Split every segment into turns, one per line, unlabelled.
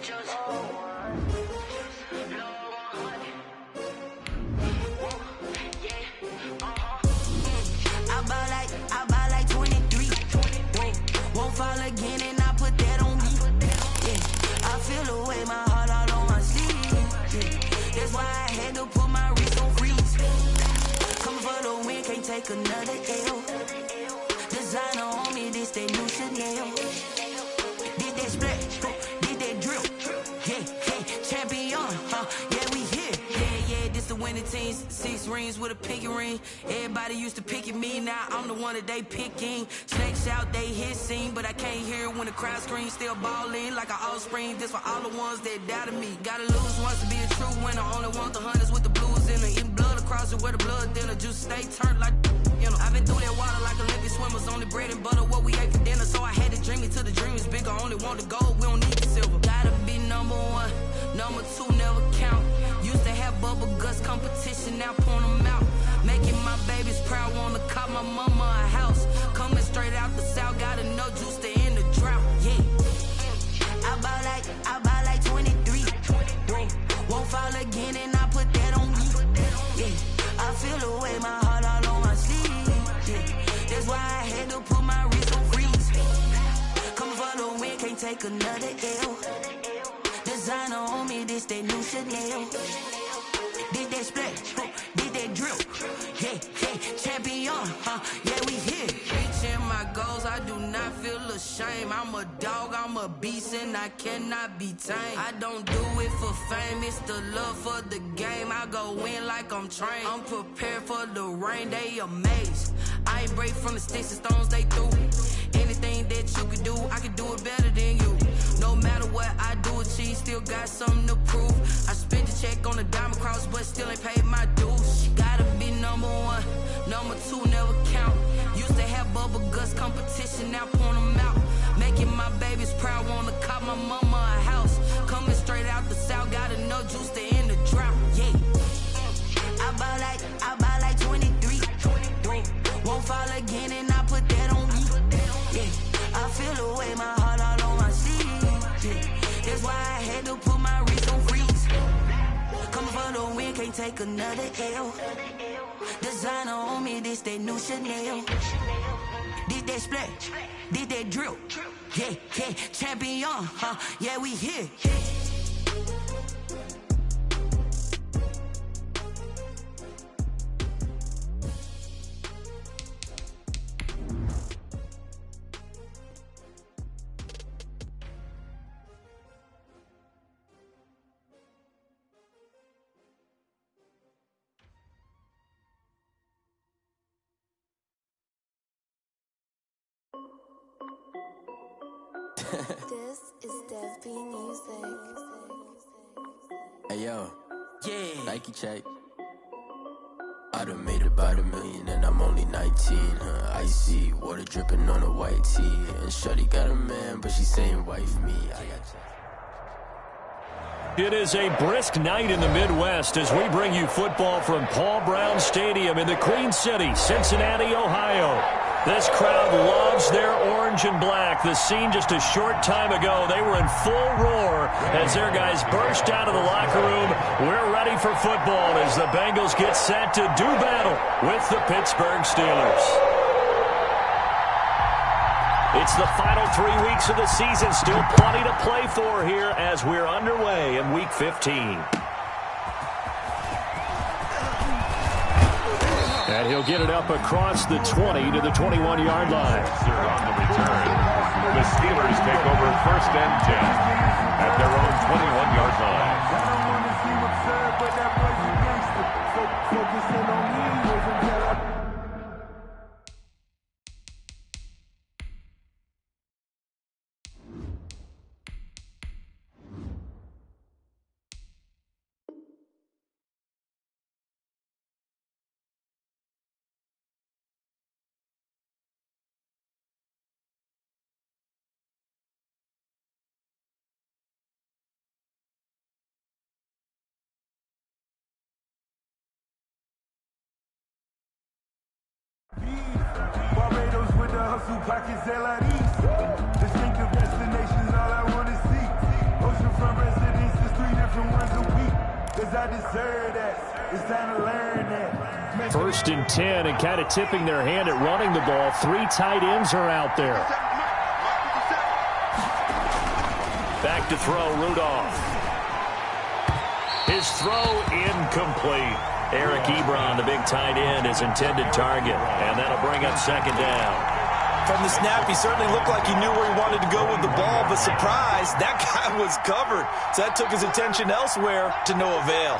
I buy like 23. Won't fall again and I put that on me. Yeah, I feel the way, my heart all on my sleeve. Yeah, that's why I had to put my wrist on freeze. Coming for the win, can't take another L. Designer on me, this that new Chanel. Did that splash, did that drill. Yeah, champion, yeah, we here. Yeah, this the winning teams. 6 rings with a pinky ring. Everybody used to pick at me, now I'm the one that they picking. Snakes out, they hissing, but I can't hear when the crowd screams. Still balling like an offspring. This for all the ones that doubted me. Gotta lose once to be a true winner. Only want the hunters with the blues in it. Eating blood across it where the blood dinner. Juice stay turned like, you know. I've been through that water like Olympic swimmers. Only bread and butter, what we ate for dinner. So I had to dream it till the dream is bigger. Only want the gold, we don't need the silver. Gotta be number 1, number 2 never count. Used to have bubble guts competition, now point them out. Making my babies proud, wanna cop my mama a house. Coming straight out the south, gotta know juice to end the drought. Yeah, I buy like 23. Won't fall again and I put that on me. Yeah, I feel the way, my heart all on my sleeve. Yeah, that's why I had to put my wrist on freeze. Coming for the win, can't take another L. Designer on me, this that new Chanel. Did that splash, did that drill. Yeah, champion, yeah, we here. Reaching my goals, I do not feel ashamed. I'm a dog, I'm a beast, and I cannot be tamed. I don't do it for fame, it's the love for the game. I go in like I'm trained. I'm prepared for the rain, they amazed. I ain't break from the sticks and stones they threw. Anything that you can do, I can do it better than you. No matter what I do, achieve, still got something to prove. I spent the check on the diamond cross, but still ain't paid my dues. Gotta be number 1, number 2 never count. Used to have bubble guts competition, now point them out. Making my babies proud, wanna cop my mama a house. Coming straight out the south, gotta know juice to end the drought. Yeah, I buy like 23. Won't fall again and I put that on me. Yeah, I feel the way, my heart all on my sleeve. Yeah, that's why I had to put my wrist on freeze. Coming for the win, can't take another L. Designer on me, this that new Chanel. Did that splash, did that drill. Yeah, champion, yeah, we here.
This is Dev B Music.
Hey yo,
Yeah,
Nike check. I done made about $1 million and I'm only 19. Icy water dripping on a white tee. And Shorty got a man, but she saying wife me. I got
It is a brisk night in the Midwest as we bring you football from Paul Brown Stadium in the Queen City, Cincinnati, Ohio. This crowd loves their orange and black. The scene just a short time ago, they were in full roar as their guys burst out of the locker room. We're ready for football as the Bengals get set to do battle with the Pittsburgh Steelers. It's the final 3 weeks of the season. Still plenty to play for here as we're underway in Week 15. And he'll get it up across the 20 to the 21-yard line.
On the return, the Steelers take over 1st and 10 at their own 21-yard line.
I don't want to seem absurd, but that boy's a gangster. So focusing on me wasn't that Barbados with the hustle pockets, LIDs. Distinctive destinations, all I want to see. Oceanfront 'cause I deserve that. It's time to learn that.
First and 10, and kind of tipping their hand at running the ball. 3 tight ends are out there. Back to throw, Rudolph. His throw incomplete. Eric Ebron, the big tight end, is intended target, and that'll bring up second down.
From the snap, he certainly looked like he knew where he wanted to go with the ball, but surprise, that guy was covered. So that took his attention elsewhere to no avail.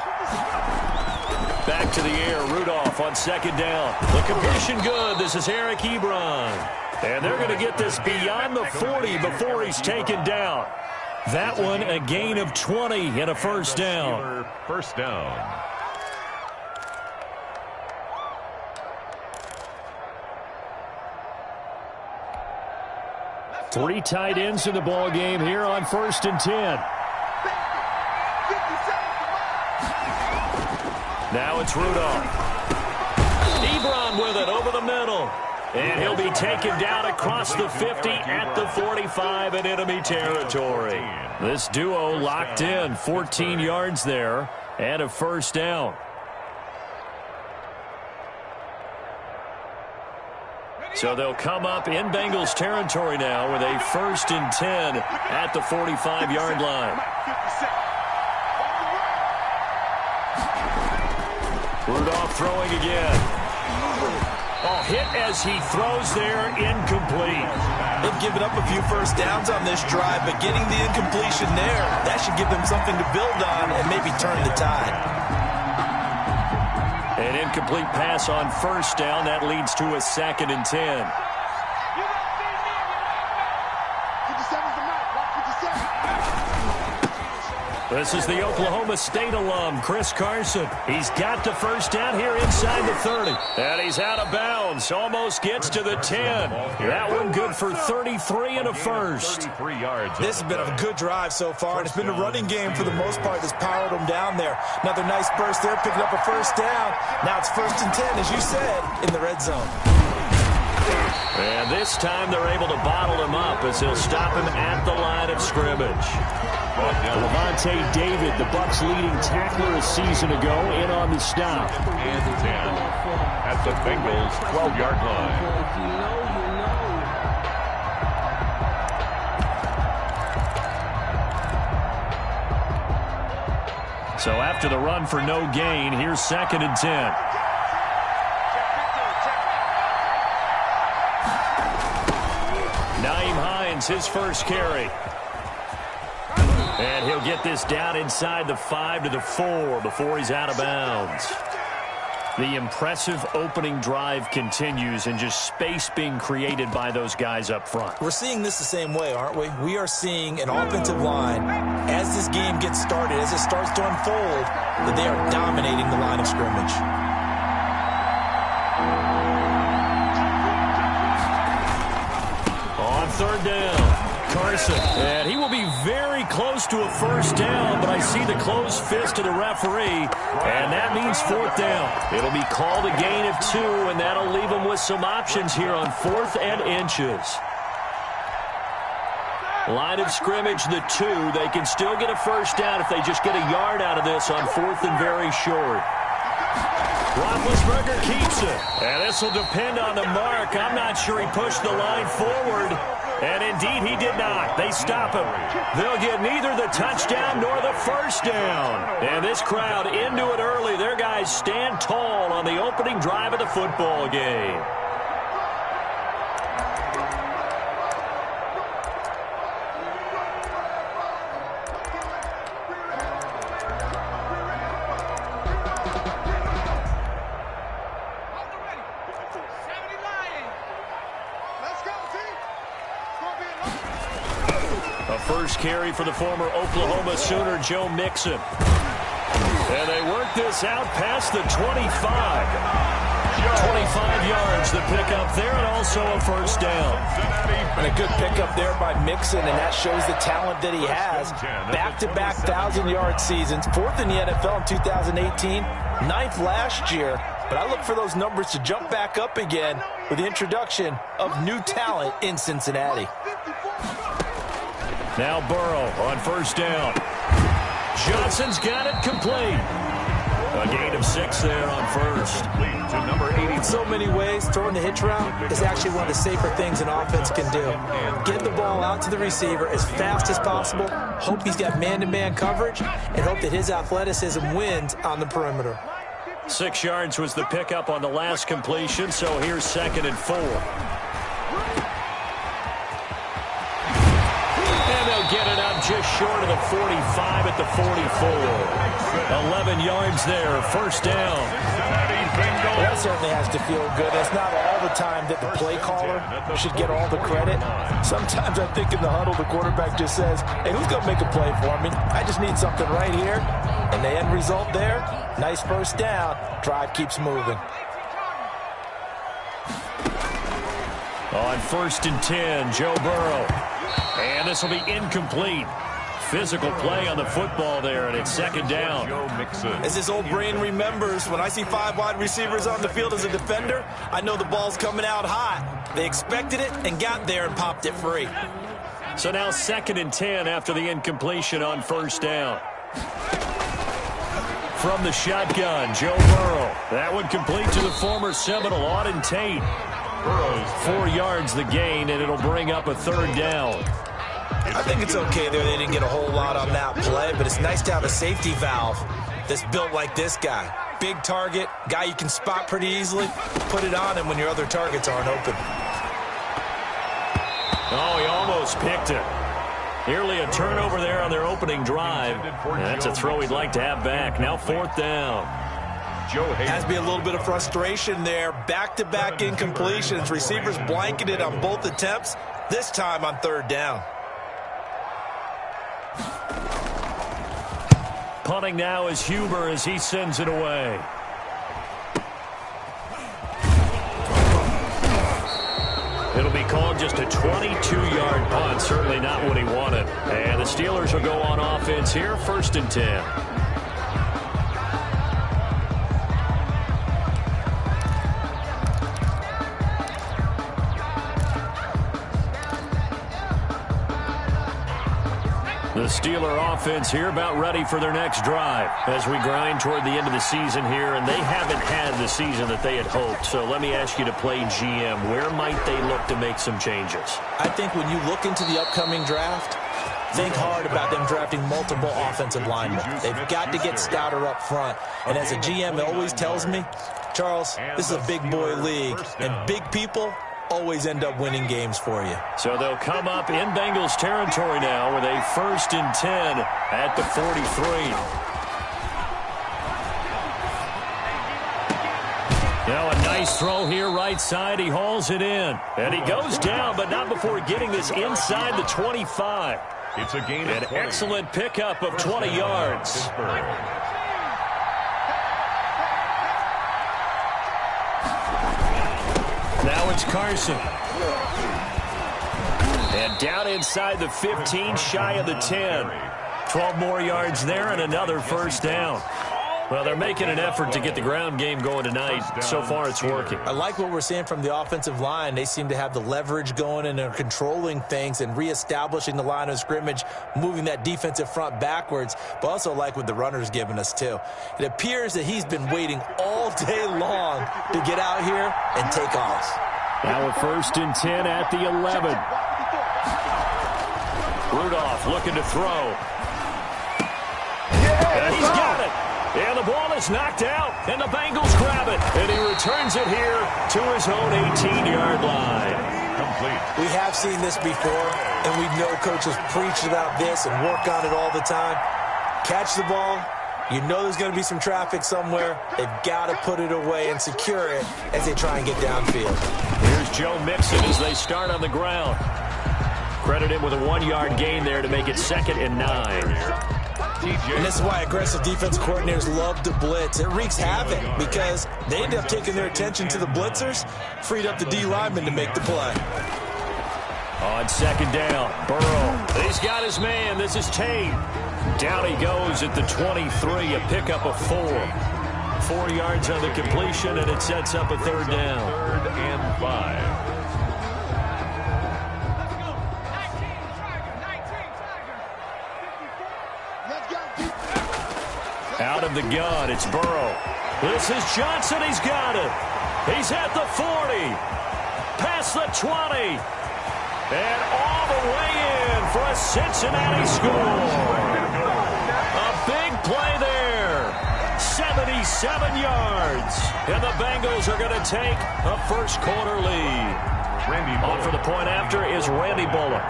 Back to the air, Rudolph on second down. The completion good. This is Eric Ebron. And they're going to get this beyond the 40 before he's taken down. That one, a gain of 20 and a first down.
First down.
Three tight ends in the ball game here on first and 10. Now it's Rudolph. Ebron with it over the middle. And he'll be taken down across the 50 at the 45 in enemy territory. This duo locked in, 14 yards there and a first down. So they'll come up in Bengals territory now with a first and 10 at the 45-yard line. Rudolph throwing again. Oh, hit as he throws there, incomplete.
They've given up a few first downs on this drive, but getting the incompletion there, that should give them something to build on and maybe turn the tide.
An incomplete pass on first down. That leads to a second and 10. This is the Oklahoma State alum, Chris Carson. He's got the first down here inside the 30. And he's out of bounds. Almost gets to the 10. That one good for 33 and a first.
This has been a good drive so far, and it's been a running game for the most part that's powered them down there. Another nice burst there, picking up a first down. Now it's first and 10, as you said, in the red zone.
And this time they're able to bottle him up as they'll stop him at the line of scrimmage. Levante David, the Bucs' leading tackler a season ago, in on the stop.
And 10 at the Bengals' 12-yard line.
So after the run for no gain, here's second and 10. His first carry. And he'll get this down inside the 5 to the 4 before he's out of bounds. The impressive opening drive continues, and just space being created by those guys up front.
We're seeing this the same way, aren't we? We are seeing an offensive line, as this game gets started, as it starts to unfold, that they are dominating the line of scrimmage.
Third down, Carson, and he will be very close to a first down, but I see the closed fist of the referee, and that means fourth down. It'll be called a gain of 2, and that'll leave them with some options here on 4th and inches. Line of scrimmage, the 2. They can still get a first down if they just get a yard out of this on 4th and very short. Roethlisberger keeps it, and this will depend on the mark. I'm not sure he pushed the line forward. And indeed, he did not. They stop him. They'll get neither the touchdown nor the first down. And this crowd into it early. Their guys stand tall on the opening drive of the football game. First carry for the former Oklahoma Sooner, Joe Mixon. And they work this out past the 25. 25 yards, the pickup there, and also a first down.
And a good pickup there by Mixon, and that shows the talent that he has. Back-to-back 1,000-yard seasons, 4th in the NFL in 2018, 9th last year. But I look for those numbers to jump back up again with the introduction of new talent in Cincinnati.
Now Burrow on first down. Johnson's got it complete. A gain of 6 there on first.
Lead to number 80.
In so many ways, throwing the hitch route is actually one of the safer things an offense can do. Get the ball out to the receiver as fast as possible, hope he's got man-to-man coverage, and hope that his athleticism wins on the perimeter.
6 yards was the pickup on the last completion, so here's 2nd and 4. And they'll get it up just short of the 45 at the 44. 11 yards there, first down.
That certainly has to feel good. It's not all the time that the play caller should get all the credit. Sometimes I think in the huddle, the quarterback just says, hey, who's going to make a play for me? I just need something right here. And the end result there, nice first down. Drive keeps moving.
On 1st and 10, Joe Burrow. And this will be incomplete. Physical play on the football there, and it's 2nd down.
As his old brain remembers, when I see 5 wide receivers on the field as a defender, I know the ball's coming out hot. They expected it and got there and popped it free.
So now 2nd and 10 after the incompletion on 1st down. From the shotgun, Joe Burrow. That one complete to the former Seminole, Auden Tate. 4 yards the gain, and it'll bring up a 3rd down.
I think it's okay there. They didn't get a whole lot on that play, but it's nice to have a safety valve that's built like this guy. Big target, guy you can spot pretty easily. Put it on him when your other targets aren't open.
Oh, he almost picked it. Nearly a turnover there on their opening drive. And that's a throw he'd like to have back. Now 4th down.
Has to be a little bit of frustration there. Back-to-back incompletions. Receivers blanketed on both attempts, this time on 3rd down.
Punting now is Huber as he sends it away. It'll be called just a 22-yard punt. Certainly not what he wanted. And the Steelers will go on offense here, 1st and 10. The Steeler offense here about ready for their next drive as we grind toward the end of the season here, and they haven't had the season that they had hoped. So let me ask you to play GM. Where might they look to make some changes?
I think when you look into the upcoming draft, think hard about them drafting multiple offensive linemen. They've got to get stouter up front. And as a GM always tells me, Charles, this is a big boy league, and big people always end up winning games for you.
So they'll come up in Bengals territory now with a 1st and 10 at the 43. Now a nice throw here right side. He hauls it in. And he goes down, but not before getting this inside the 25.
It's a gain
of 20. An excellent pickup of 20 yards. Now it's Carson. And down inside the 15, shy of the 10. 12 more yards there and another 1st down. Well, they're making an effort to get the ground game going tonight. So far, it's working.
I like what we're seeing from the offensive line. They seem to have the leverage going, and they're controlling things and reestablishing the line of scrimmage, moving that defensive front backwards, but also like what the runner's giving us, too. It appears that he's been waiting all day long to get out here and take off.
Now a 1st and 10 at the 11. Rudolph looking to throw. And he's got it. And the ball is knocked out, and the Bengals grab it. And he returns it here to his own 18-yard line.
Complete.
We have seen this before, and we know coaches preach about this and work on it all the time. Catch the ball. You know there's going to be some traffic somewhere. They've got to put it away and secure it as they try and get downfield.
Here's Joe Mixon as they start on the ground. Credit him with a 1-yard gain there to make it 2nd and 9.
And this is why aggressive defense coordinators love to blitz. It wreaks havoc because they end up taking their attention to the blitzers, freed up the D lineman to make the play.
On 2nd down, Burrow. He's got his man. This is Tate. Down he goes at the 23, a pickup of 4. 4 yards on the completion, and it sets up a 3rd down.
3rd and 5.
of the gun. It's Burrow. This is Johnson. He's got it. He's at the 40. Past the 20. And all the way in for a Cincinnati score. A big play there. 77 yards. And the Bengals are going to take a first quarter lead. On for the point after is Randy Bullock.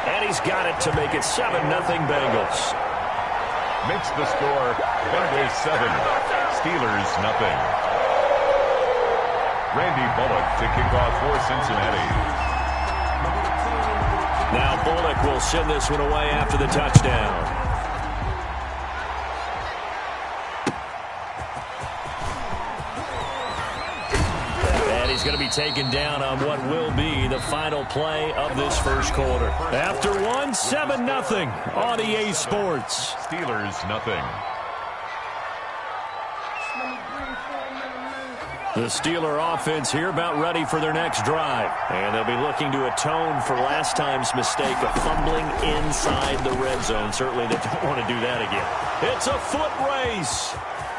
And he's got it to make it 7-0 Bengals.
Makes the score Bengals 7, Steelers 0. Randy Bullock to kick off for Cincinnati.
Now Bullock will send this one away after the touchdown. And he's going to be taken down on what will be the final play of this first quarter. After one, 7-0 on EA Sports.
Steelers 0.
The Steeler offense here about ready for their next drive. And they'll be looking to atone for last time's mistake of fumbling inside the red zone. Certainly they don't want to do that again. It's a foot race.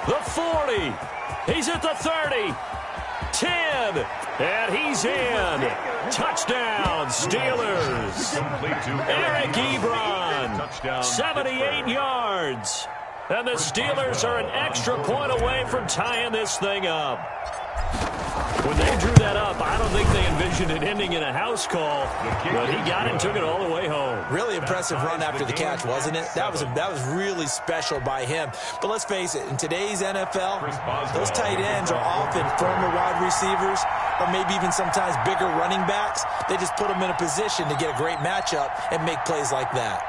The 40. He's at the 30. 10. And he's in. Touchdown, Steelers. Eric Ebron. 78 yards. And the Steelers are an extra point away from tying this thing up. When they drew that up, I don't think they envisioned it ending in a house call, but he got it and took it all the way home.
Really impressive run after the catch, wasn't it? That was really special by him. But let's face it, in today's NFL, those tight ends are often former wide receivers or maybe even sometimes bigger running backs. They just put them in a position to get a great matchup and make plays like that.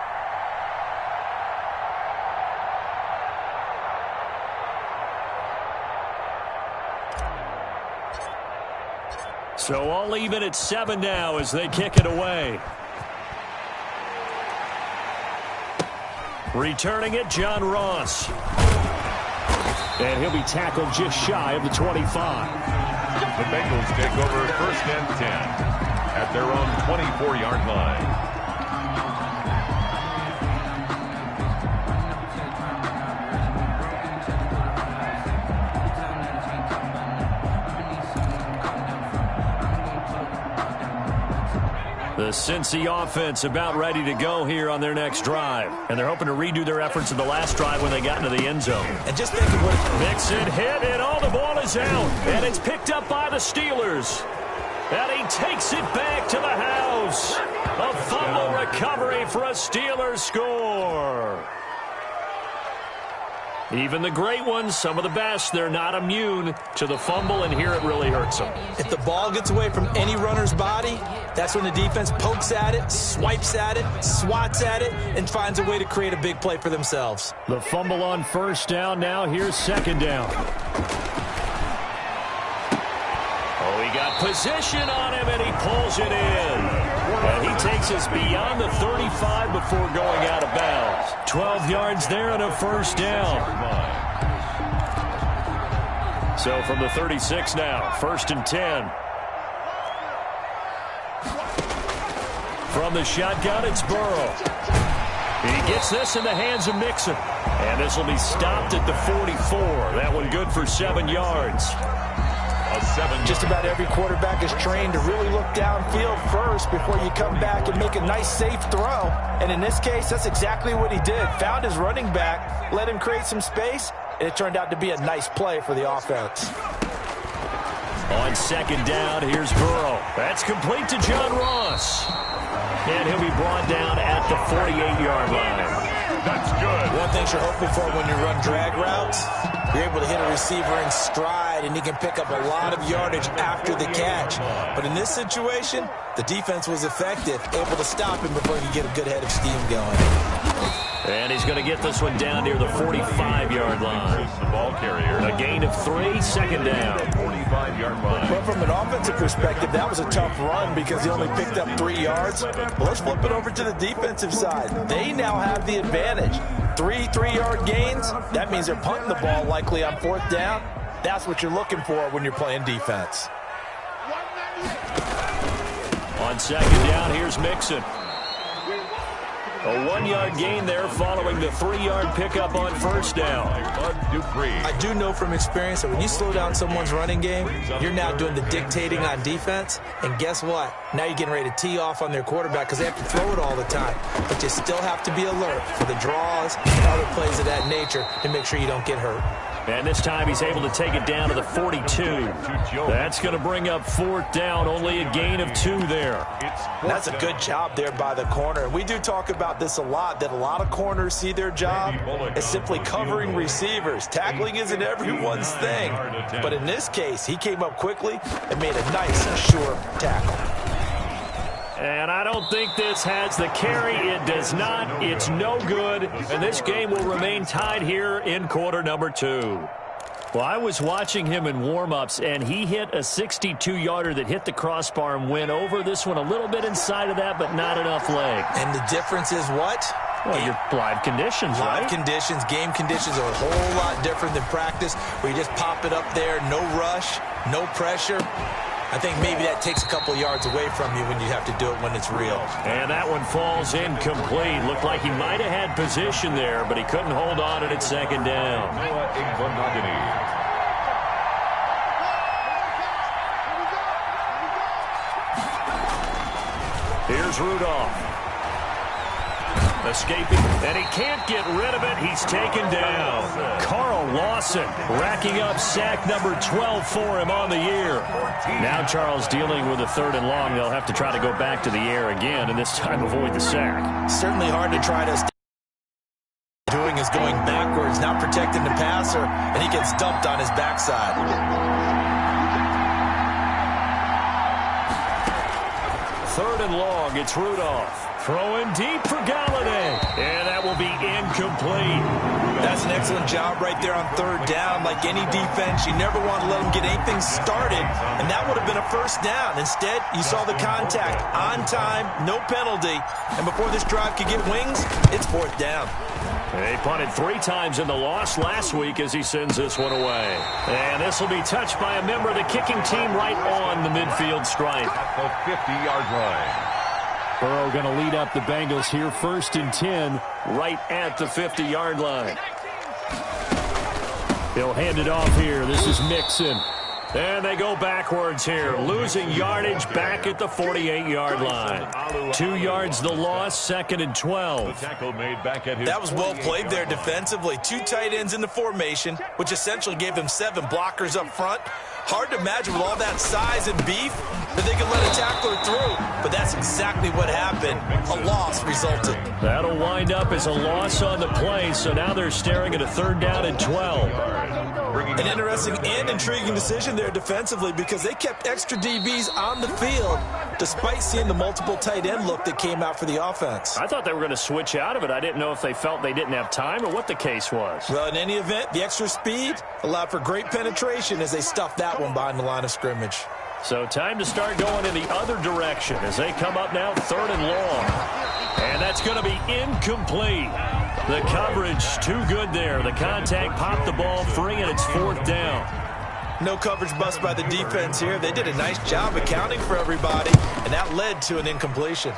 So all even at 7 now as they kick it away. Returning it, John Ross. And he'll be tackled just shy of the 25.
The Bengals take over 1st and 10 at their own 24-yard line.
The Cincy offense about ready to go here on their next drive. And they're hoping to redo their efforts in the last drive when they got into the end zone.
And just think of what
Mixon hit, and all the ball is out. And it's picked up by the Steelers. And he takes it back to the house. A fumble recovery for a Steelers score. Even the great ones, some of the best, they're not immune to the fumble, and here it really hurts them.
If the ball gets away from any runner's body, that's when the defense pokes at it, swipes at it, swats at it, and finds a way to create a big play for themselves.
The fumble on 1st down. Now here's 2nd down. Oh, he got position on him, and he pulls it in. And he takes us beyond the 35 before going out of bounds. 12 yards there and a 1st down. So from the 36 now, 1st and 10. From the shotgun, it's Burrow. He gets this in the hands of Mixon. And this will be stopped at the 44. That one good for 7 yards.
Just about every quarterback is trained to really look downfield first before you come back and make a nice, safe throw. And in this case, that's exactly what he did. Found his running back, let him create some space, and it turned out to be a nice play for the offense.
On 2nd down, here's Burrow. That's complete to John Ross. And he'll be brought down at the 48-yard line.
That's good.
One thing you're hoping for when you run drag routes, you're able to hit a receiver in stride, and he can pick up a lot of yardage after the catch. But in this situation, the defense was effective, able to stop him before he could get a good head of steam going.
And he's going to get this one down near the 45-yard line.
The ball carrier.
A gain of 3, 2nd down.
45-yard line.
But from an offensive perspective, that was a tough run because he only picked up 3 yards. Well, let's flip it over to the defensive side. They now have the advantage. 3 3-yard gains. That means they're punting the ball likely on 4th down. That's what you're looking for when you're playing defense.
On 2nd down, here's Mixon. A 1-yard gain there following the 3-yard pickup on first down.
I do know from experience that when you slow down someone's running game, you're now doing the dictating on defense. And guess what? Now you're getting ready to tee off on their quarterback because they have to throw it all the time. But you still have to be alert for the draws and other plays of that nature to make sure you don't get hurt.
And this time he's able to take it down to the 42. That's going to bring up 4th down, only a gain of 2 there.
That's a good job there by the corner. And we do talk about this a lot, that a lot of corners see their job as simply covering receivers. Tackling isn't everyone's thing. But in this case, he came up quickly and made a nice, sure tackle.
And I don't think this has the carry. It does not. It's no good. And this game will remain tied here in quarter number 2. Well, I was watching him in warm-ups, and he hit a 62-yarder that hit the crossbar and went over. This one a little bit inside of that, but not enough leg.
And the difference is what?
Well, your live conditions, right?
Live conditions, game conditions are a whole lot different than practice, where you just pop it up there, no rush, no pressure. I think maybe that takes a couple of yards away from you when you have to do it when it's real.
And that one falls incomplete. Looked like he might have had position there, but he couldn't hold on at 2nd down. Here's Rudolph. Escaping, and he can't get rid of it. He's taken down. Carl Lawson racking up sack number 12 for him on the year. Now Charles dealing with a 3rd and long. They'll have to try to go back to the air again, and this time avoid the sack.
Certainly hard to try to stay. Doing is going backwards, not protecting the passer, and he gets dumped on his backside.
3rd and long, it's Rudolph. Throwing deep for Galladay. And that will be incomplete.
That's an excellent job right there on 3rd down. Like any defense, you never want to let them get anything started, and that would have been a 1st down. Instead, you saw the contact on time, no penalty, and before this drive could get wings, it's 4th down.
They punted 3 times in the loss last week as he sends this one away. And this will be touched by a member of the kicking team right on the midfield stripe.
At the 50-yard line.
Burrow going to lead up the Bengals here 1st and 10 right at the 50-yard line. He'll hand it off here. This is Mixon. And they go backwards here, losing yardage back at the 48-yard line. 2 yards the loss, 2nd and 12.
That was well played there defensively. 2 tight ends in the formation, which essentially gave them 7 blockers up front. Hard to imagine with all that size and beef that they could let a tackler through. But that's exactly what happened. A loss resulted.
That'll wind up as a loss on the play, so now they're staring at a 3rd down and 12.
An interesting and intriguing decision there defensively because they kept extra DBs on the field despite seeing the multiple tight end look that came out for the offense.
I thought they were going to switch out of it. I didn't know if they felt they didn't have time or what the case was.
Well, in any event, the extra speed allowed for great penetration as they stuffed that one behind the line of scrimmage.
So time to start going in the other direction as they come up now 3rd and long. And that's going to be incomplete. The coverage too good there. The contact popped the ball free, and it's 4th down.
No coverage bust by the defense here. They did a nice job accounting for everybody, and that led to an incompletion.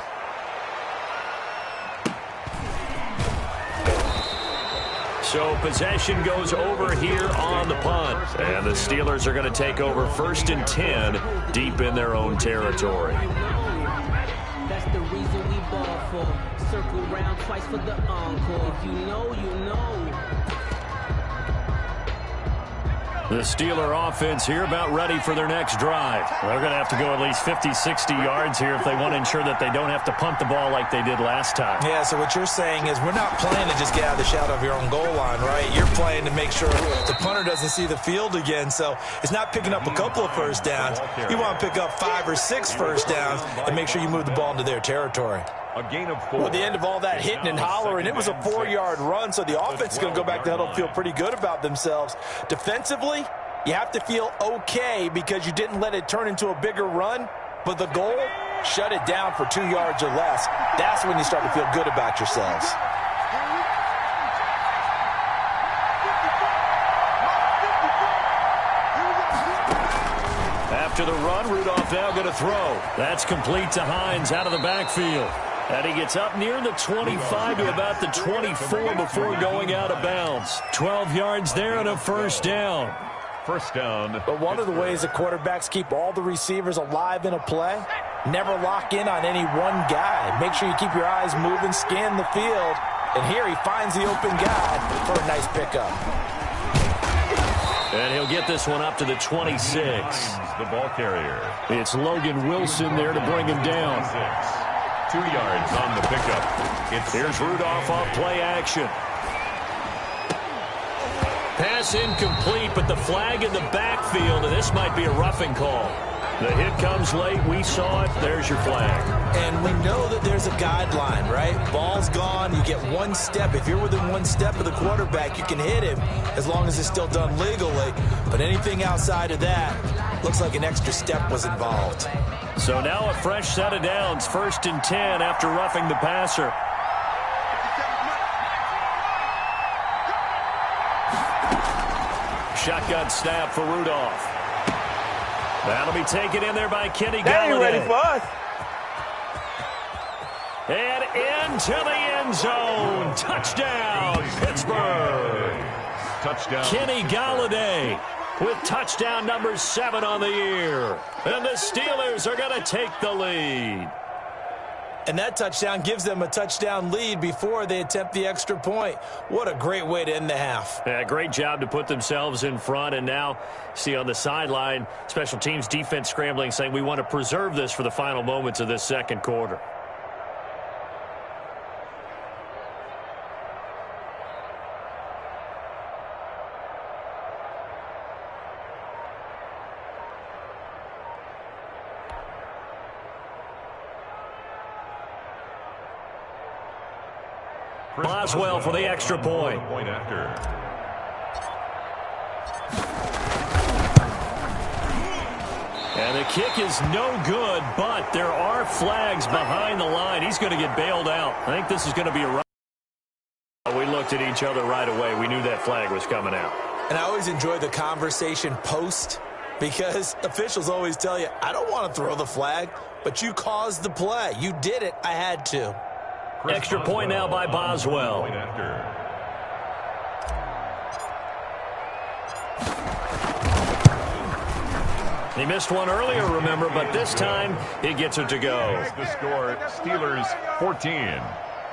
So possession goes over here on the punt. And the Steelers are going to take over 1st and 10 deep in their own territory.
That's the reason we ball for. Circle round twice for the encore. If you know, you know.
The Steeler offense here about ready for their next drive. They're going to have to go at least 50, 60 yards here if they want to ensure that they don't have to punt the ball like they did last time.
Yeah, so what you're saying is we're not playing to just get out of the shadow of your own goal line, right? You're playing to make sure the punter doesn't see the field again. So it's not picking up a couple of 1st downs. You want to pick up 5 or 6 1st downs and make sure you move the ball into their territory.
A gain of 4.
Well, at the end of all that hitting and hollering, it was a 4-yard run, so the offense is going to go back to the huddle and feel pretty good about themselves. Defensively, you have to feel okay because you didn't let it turn into a bigger run, but the goal, shut it down for 2 yards or less. That's when you start to feel good about yourselves.
After the run, Rudolph now going to throw. That's complete to Hines out of the backfield. And he gets up near the 25 to about the 24 before going out of bounds. 12 yards there and a first down.
First down.
But one of the ways that quarterbacks keep all the receivers alive in a play, never lock in on any one guy. Make sure you keep your eyes moving, scan the field. And here he finds the open guy for a nice pickup.
And he'll get this one up to the 26.
The ball carrier.
It's Logan Wilson there to bring him down.
2 yards on the pickup.
Here's Rudolph off play action. Pass incomplete, but the flag in the backfield, and this might be a roughing call. The hit comes late. We saw it. There's your flag.
And we know that there's a guideline, right? Ball's gone. You get one step. If you're within one step of the quarterback, you can hit him as long as it's still done legally. But anything outside of that, looks like an extra step was involved.
So now a fresh set of downs. 1st and 10 after roughing the passer. Shotgun snap for Rudolph. That'll be taken in there by Kenny Galladay.
They ain't ready for us.
And into the end zone. Touchdown, Pittsburgh.
Touchdown.
Kenny Galladay with touchdown number 7 on the year. And the Steelers are going to take the lead.
And that touchdown gives them a touchdown lead before they attempt the extra point. What a great way to end the half.
Yeah, great job to put themselves in front. And now, see on the sideline, special teams defense scrambling, saying we want to preserve this for the final moments of this second quarter. Boswell for the extra point. And the kick is no good, but there are flags behind the line. He's going to get bailed out. I think this is going to be a run. We looked at each other right away. We knew that flag was coming out.
And I always enjoy the conversation post because officials always tell you, I don't want to throw the flag, but you caused the play. You did it. I had to.
Extra point now by Boswell. He missed one earlier, remember, but this time he gets it to go.
The score, Steelers 14,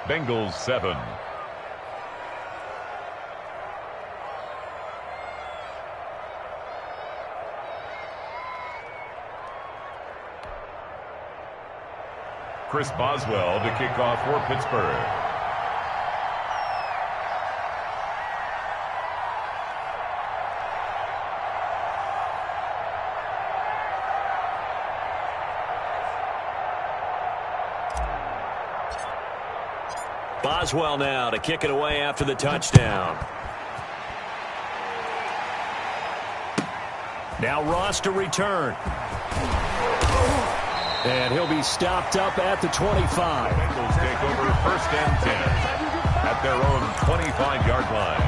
Bengals 7. Chris Boswell to kick off for Pittsburgh.
Boswell now to kick it away after the touchdown. Now Ross to return. And he'll be stopped up at the 25.
Bengals take over 1st and 10 at their own 25-yard line.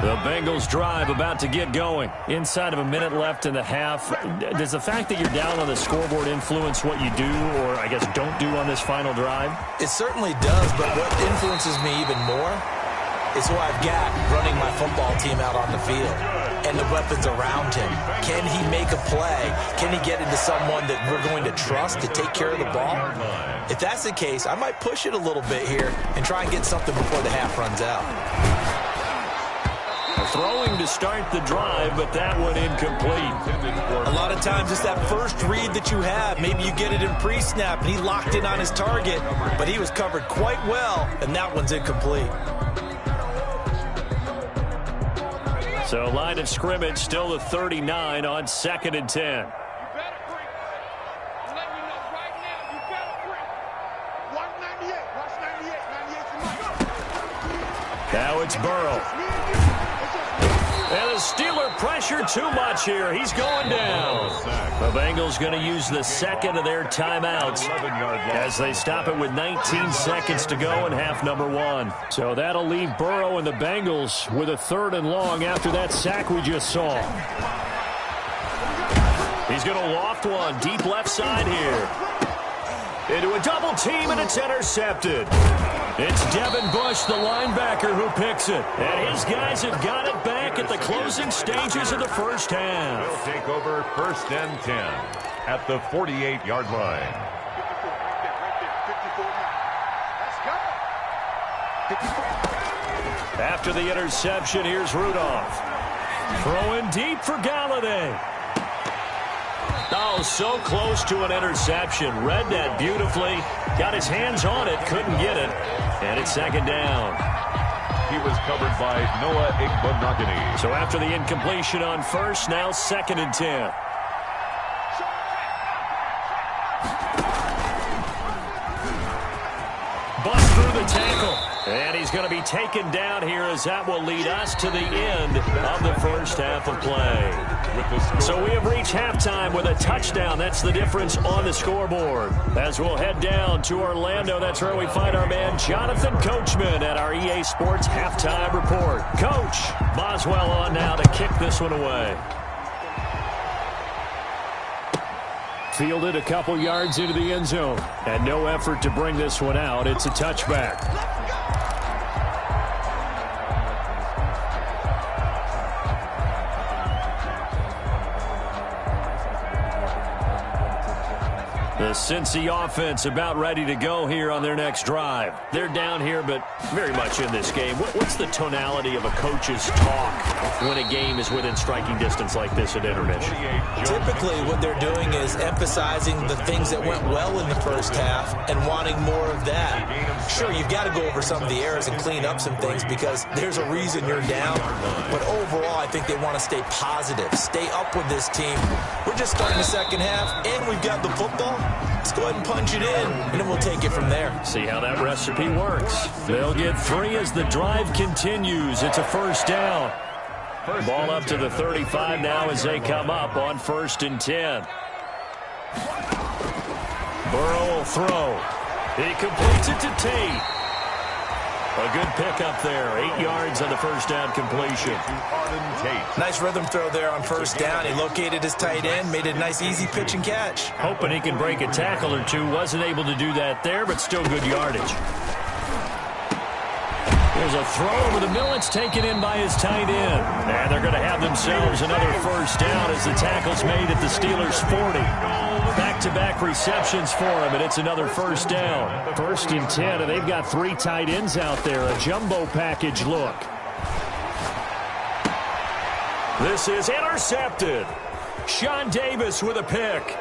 The Bengals drive about to get going. Inside of a minute left in the half. Does the fact that you're down on the scoreboard influence what you do or, I guess, don't do on this final drive?
It certainly does, but what influences me even more is who I've got running my football team out on the field and the weapons around him. Can he make a play? Can he get into someone that we're going to trust to take care of the ball? If that's the case, I might push it a little bit here and try and get something before the half runs out.
Throwing to start the drive, but that one incomplete.
A lot of times it's that first read that you have. Maybe you get it in pre-snap, and he locked in on his target, but he was covered quite well, and that one's incomplete.
So line of scrimmage still the 39 on 2nd and 10. Now it's Burrow. And the Steeler pressure too much here. He's going down. The Bengals going to use the second of their timeouts as they stop it with 19 seconds to go in half number 1. So that'll leave Burrow and the Bengals with a 3rd and long after that sack we just saw. He's going to loft one deep left side here. Into a double team, and it's intercepted. It's Devin Bush, the linebacker, who picks it. And his guys have got it back at the closing stages of the first half.
We'll take over 1st and 10 at the 48-yard line.
After the interception, here's Rudolph. Throwing deep for Galladay. Oh, so close to an interception. Read that beautifully. Got his hands on it, couldn't get it. And it's 2nd down.
He was covered by Noah Igbenogany.
So after the incompletion on 1st, now 2nd and 10. Bust through the tackle. And he's going to be taken down here as that will lead us to the end of the first half of play. So we have reached halftime with a touchdown. That's the difference on the scoreboard. As we'll head down to Orlando, that's where we find our man Jonathan Coachman at our EA Sports Halftime Report. Coach, Boswell on now to kick this one away. Fielded a couple yards into the end zone. And no effort to bring this one out. It's a touchback. The Cincy offense about ready to go here on their next drive. They're down here, but very much in this game. What's the tonality of a coach's talk when a game is within striking distance like this at intermission?
Typically, what they're doing is emphasizing the things that went well in the first half and wanting more of that. Sure, you've got to go over some of the errors and clean up some things because there's a reason you're down. But overall, I think they want to stay positive, stay up with this team. We're just starting the second half, and we've got the football. Let's go ahead and punch it in, and then we'll take it from there.
See how that recipe works. They'll get 3 as the drive continues. It's a 1st down. Ball up to the 35 now as they come up on 1st and 10. Burrow will throw. He completes it to Tate. A good pickup there. 8 yards on the 1st down completion.
Nice rhythm throw there on 1st down. He located his tight end, made it a nice easy pitch and catch.
Hoping he can break a tackle or two. Wasn't able to do that there, but still good yardage. There's a throw over the middle. It's taken in by his tight end. And they're going to have themselves another 1st down as the tackle's made at the Steelers' 40. Back-to-back receptions for him, and it's another 1st down. 1st and 10, and they've got 3 tight ends out there. A jumbo package look. This is intercepted. Sean Davis with a pick.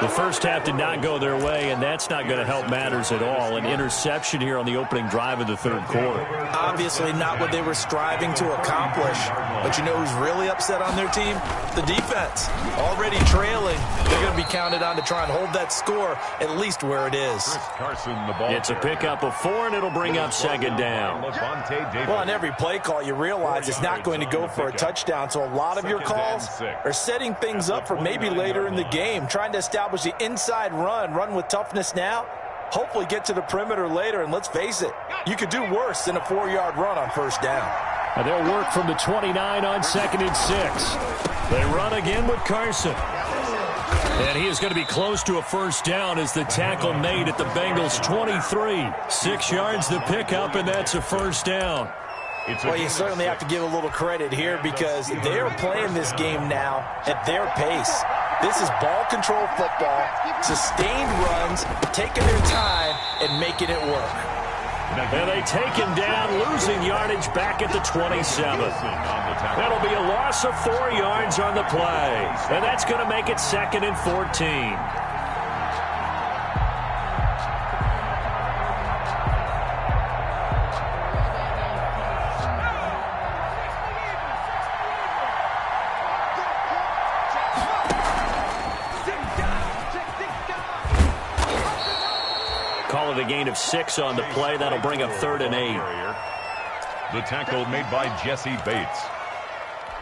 The first half did not go their way, and that's not going to help matters at all. An interception here on the opening drive of the 3rd quarter.
Obviously not what they were striving to accomplish. But you know who's really upset on their team? The defense. Already trailing. They're going to be counted on to try and hold that score at least where it is.
It's a pickup of 4, and it'll bring up 2nd down.
Well, on every play call, you realize it's not going to go for a touchdown. So a lot of your calls are setting things up for maybe later in the game, trying to establish the inside run with toughness now, hopefully get to the perimeter later, and let's face it, you could do worse than a 4-yard run on 1st down.
And they'll work from the 29 on 2nd and 6. They run again with Carson. And he is going to be close to a 1st down as the tackle made at the Bengals' 23. 6 yards the pickup, and that's a 1st down.
Well, you certainly have to give a little credit here because they're playing this game now at their pace. This is ball control football, sustained runs, taking their time and making it work.
And they take him down, losing yardage back at the 27. That'll be a loss of 4 yards on the play. And that's going to make it 2nd and 14. Call it a gain of 6 on the play. That'll bring up 3rd and 8.
The tackle made by Jesse Bates.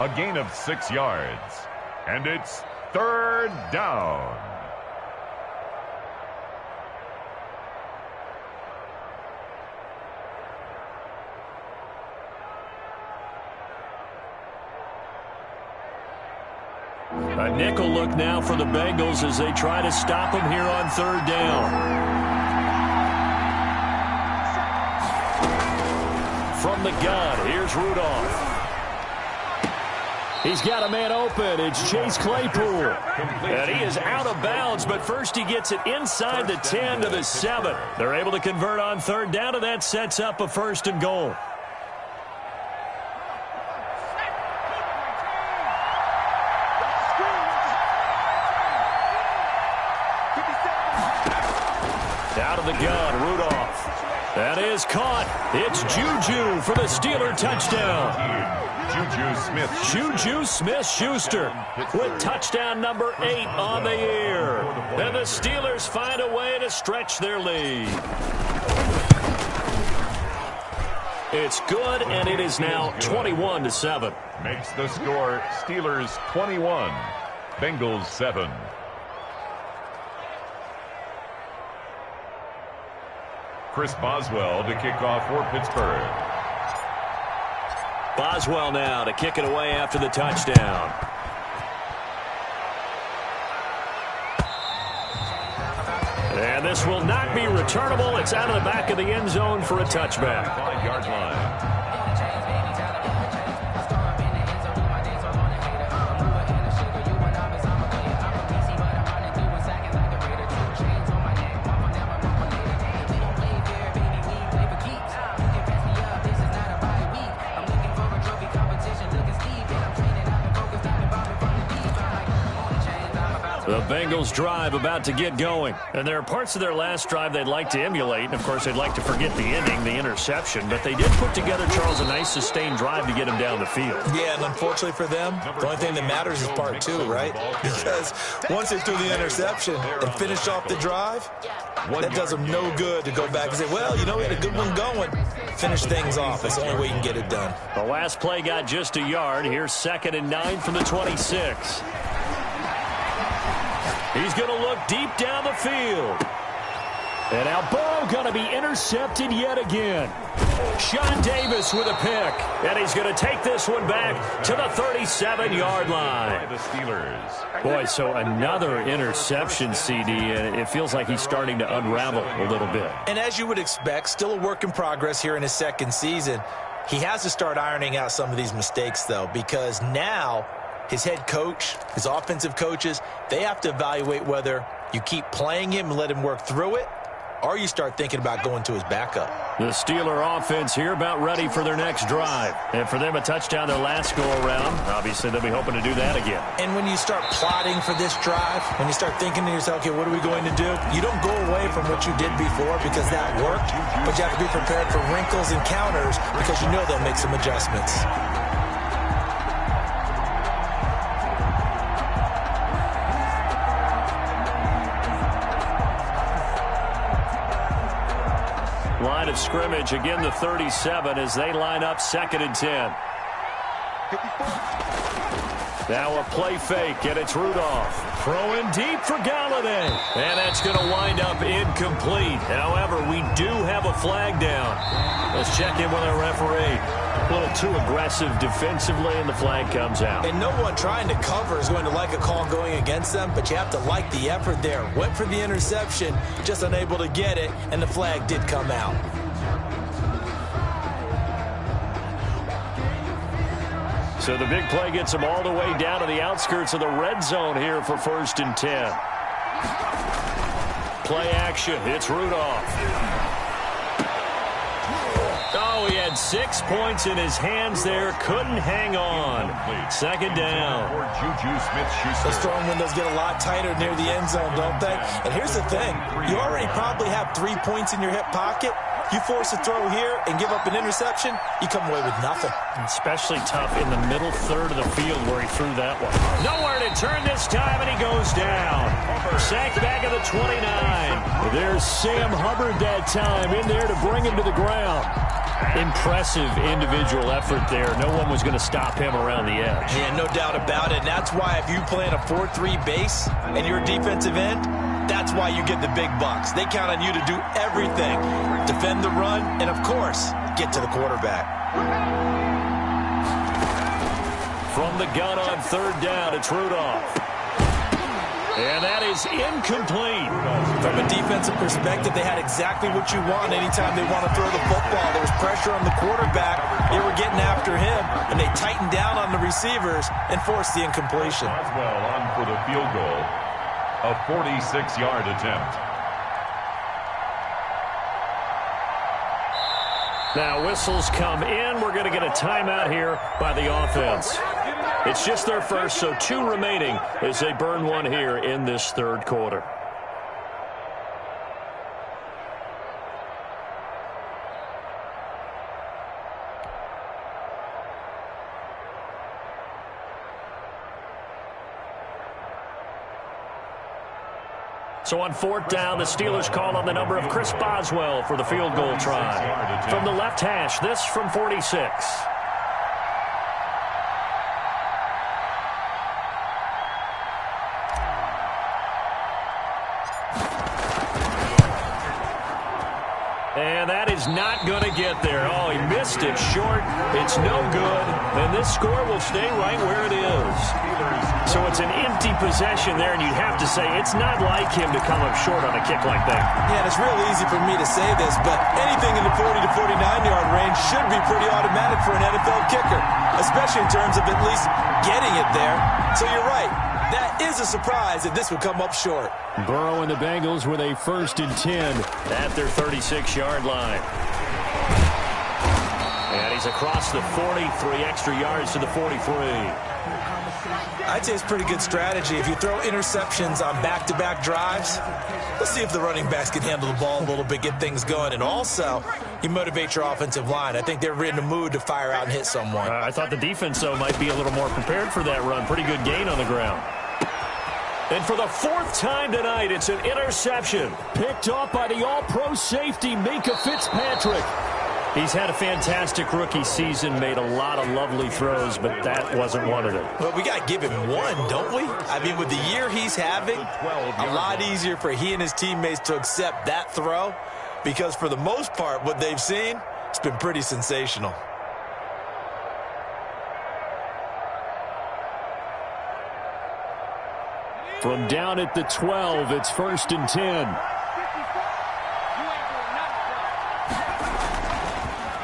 A gain of 6 yards. And it's 3rd down.
A nickel look now for the Bengals as they try to stop him here on third down. From the gun, here's Rudolph. He's got a man open. It's Chase Claypool. And he is out of bounds, but first he gets it inside the 10 to the 7. They're able to convert on third down, and that sets up a 1st and goal. Out of the gun, Rudolph. That is caught. It's Juju for the Steeler touchdown. Juju Smith-Schuster with touchdown number 8 on the year. And the Steelers find a way to stretch their lead. It's good, and it is now 21-7.
Makes the score Steelers 21, Bengals 7. Chris Boswell to kick off for Pittsburgh.
Boswell now to kick it away after the touchdown. And this will not be returnable. It's out of the back of the end zone for a touchback.
5-yard line.
The Bengals drive about to get going. And there are parts of their last drive they'd like to emulate. And, of course, they'd like to forget the ending, the interception. But they did put together, Charles, a nice sustained drive to get him down the field.
Yeah, and unfortunately for them, the only thing that matters is part 2, right? Because once they threw the interception and finished off the drive, that does them no good to go back and say, well, you know, we had a good one going. Finish things off. That's the only way you can get it done.
The last play got just a yard. Here's 2nd and 9 from the 26. He's going to look deep down the field. And now Burrow going to be intercepted yet again. Sean Davis with a pick. And he's going to take this one back to the 37-yard line.
The Steelers.
Boy, so another interception, CD, and it feels like he's starting to unravel a little bit.
And as you would expect, still a work in progress here in his 2nd season. He has to start ironing out some of these mistakes, though, because now his head coach, his offensive coaches, they have to evaluate whether you keep playing him and let him work through it, or you start thinking about going to his backup.
The Steeler offense here about ready for their next drive. And for them, a touchdown their last go-around. Obviously, they'll be hoping to do that again.
And when you start plotting for this drive, when you start thinking to yourself, okay, what are we going to do? You don't go away from what you did before because that worked, but you have to be prepared for wrinkles and counters because you know they'll make some adjustments.
Line of scrimmage, again the 37 as they line up 2nd and 10. Now a play fake, and it's Rudolph. Throwing deep for Galladay. And that's going to wind up incomplete. However, we do have a flag down. Let's check in with our referee. A little too aggressive defensively, and the flag comes out.
And no one trying to cover is going to like a call going against them, but you have to like the effort there. Went for the interception, just unable to get it, and the flag did come out.
So the big play gets them all the way down to the outskirts of the red zone here for 1st and 10. Play action. It's Rudolph. Oh, he had 6 points in his hands there. Couldn't hang on. 2nd down.
Those throwing windows get a lot tighter near the end zone, don't they? And here's the thing. You already probably have 3 points in your hip pocket. You force a throw here and give up an interception, you come away with nothing.
Especially tough in the middle third of the field where he threw that one. Nowhere to turn this time, and he goes down. Sacked back at the 29. There's Sam Hubbard that time in there to bring him to the ground. Impressive individual effort there. No one was going to stop him around the edge.
Yeah, no doubt about it. And that's why if you play in a 4-3 base and you're a defensive end, that's why you get the big bucks. They count on you to do everything. Defend the run and, of course, get to the quarterback.
From the gun on third down, it's Rudolph. And that is incomplete.
From a defensive perspective, they had exactly what you want anytime they want to throw the football. There was pressure on the quarterback. They were getting after him, and they tightened down on the receivers and forced the incompletion.
Boswell on for the field goal, a 46-yard attempt.
Now whistles come in. We're going to get a timeout here by the offense. It's just their first, so 2 remaining as they burn one here in this third quarter. So on fourth down, the Steelers call on the number of Chris Boswell for the field goal try. From the left hash, this from 46. And that is not going to get there. Oh, he missed it short. It's no good. And this score will stay right where it is. So it's an empty possession there, and you have to say it's not like him to come up short on a kick like that.
Yeah, and it's real easy for me to say this, but anything in the 40 to 49-yard range should be pretty automatic for an NFL kicker, especially in terms of at least getting it there. So you're right. That is a surprise that this would come up short.
Burrow and the Bengals with a 1st and 10 at their 36-yard line. And he's across the 40, 3 extra yards to the 43.
I'd say it's pretty good strategy. If you throw interceptions on back-to-back drives, let's see if the running backs can handle the ball a little bit, get things going. And also, you motivate your offensive line. I think they're in the mood to fire out and hit someone.
I thought the defense, though, might be a little more prepared for that run. Pretty good gain on the ground. And for the 4th time tonight, it's an interception. Picked off by the all-pro safety, Minka Fitzpatrick. He's had a fantastic rookie season, made a lot of lovely throws, but that wasn't one of them.
Well, we got to give him one, don't we? I mean, with the year he's having, a lot easier for he and his teammates to accept that throw, because for the most part, what they've seen, it's been pretty sensational.
From down at the 12, it's 1st and 10.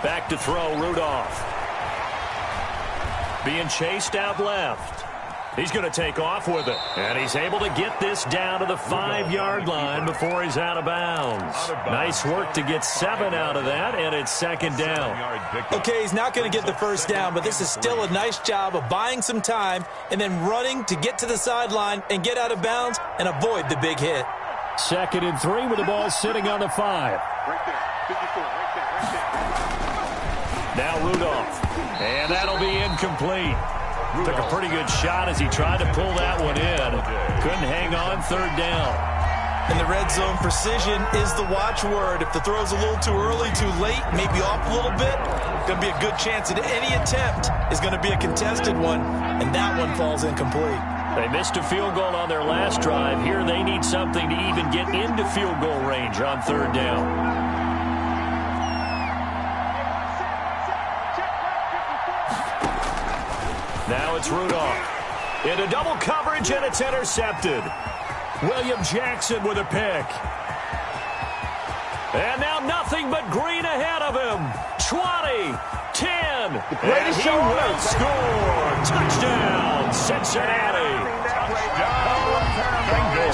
Back to throw, Rudolph. Being chased out left. He's going to take off with it. And he's able to get this down to the 5-yard line before he's out of bounds. Nice work to get 7 out of that, and it's 2nd down.
Okay, he's not going to get the 1st down, but this is still a nice job of buying some time and then running to get to the sideline and get out of bounds and avoid the big hit.
2nd and 3 with the ball sitting on the 5.
Right there. 54, right there.
Now Rudolph. And that'll be incomplete. Took a pretty good shot as he tried to pull that one in. Couldn't hang on, 3rd down.
And the red zone precision is the watchword. If the throw's a little too early, too late, maybe off a little bit, going to be a good chance that any attempt is going to be a contested one, and that one falls incomplete.
They missed a field goal on their last drive. Here they need something to even get into field goal range on 3rd down. Now it's Rudolph. Into double coverage, and it's intercepted. William Jackson with a pick. And now nothing but green ahead of him. 20, 10, and he will score. Touchdown, Cincinnati.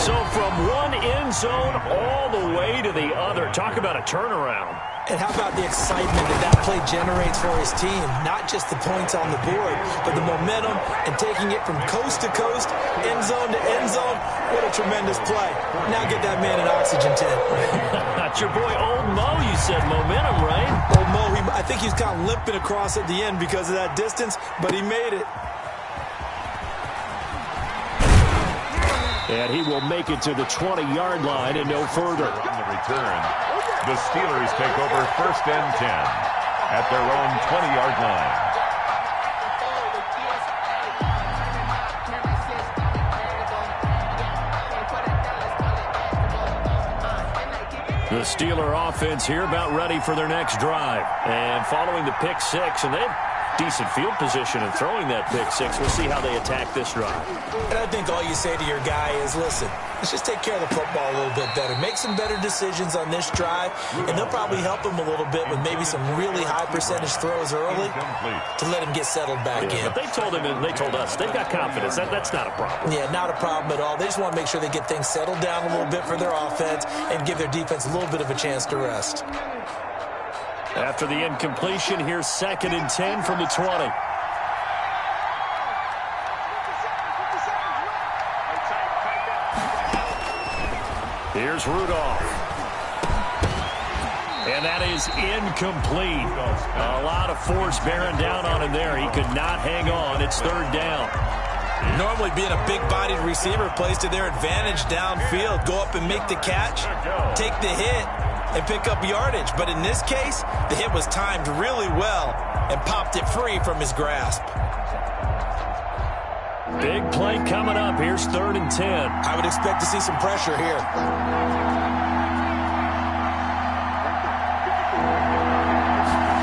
So from one end zone all the way to the other. Talk about a turnaround.
And how about the excitement that play generates for his team? Not just the points on the board, but the momentum and taking it from coast to coast, end zone to end zone. What a tremendous play. Now get that man an oxygen tent.
That's your boy Old Mo. You said momentum, right?
Old Mo, I think he's kind of limping across at the end because of that distance, but he made it.
And he will make it to the 20-yard line and no further.
On the return, the Steelers take over 1st and 10 at their own 20-yard line.
The Steeler offense here about ready for their next drive. And following the pick 6, and they've decent field position and throwing that pick six. We'll see how they attack this drive.
And I think all you say to your guy is, listen, let's just take care of the football a little bit better. Make some better decisions on this drive, and they'll probably help him a little bit with maybe some really high percentage throws early to let him get settled back in.
But they told him and they told us they've got confidence. That's not a problem.
Yeah, not a problem at all. They just want to make sure they get things settled down a little bit for their offense and give their defense a little bit of a chance to rest.
After the incompletion, here's 2nd and 10 from the 20. Here's Rudolph. And that is incomplete. A lot of force bearing down on him there. He could not hang on. It's 3rd down.
Normally being a big-bodied receiver plays to their advantage downfield. Go up and make the catch, take the hit, and pick up yardage. But in this case, the hit was timed really well and popped it free from his grasp.
Big play coming up. Here's 3rd and 10.
I would expect to see some pressure here.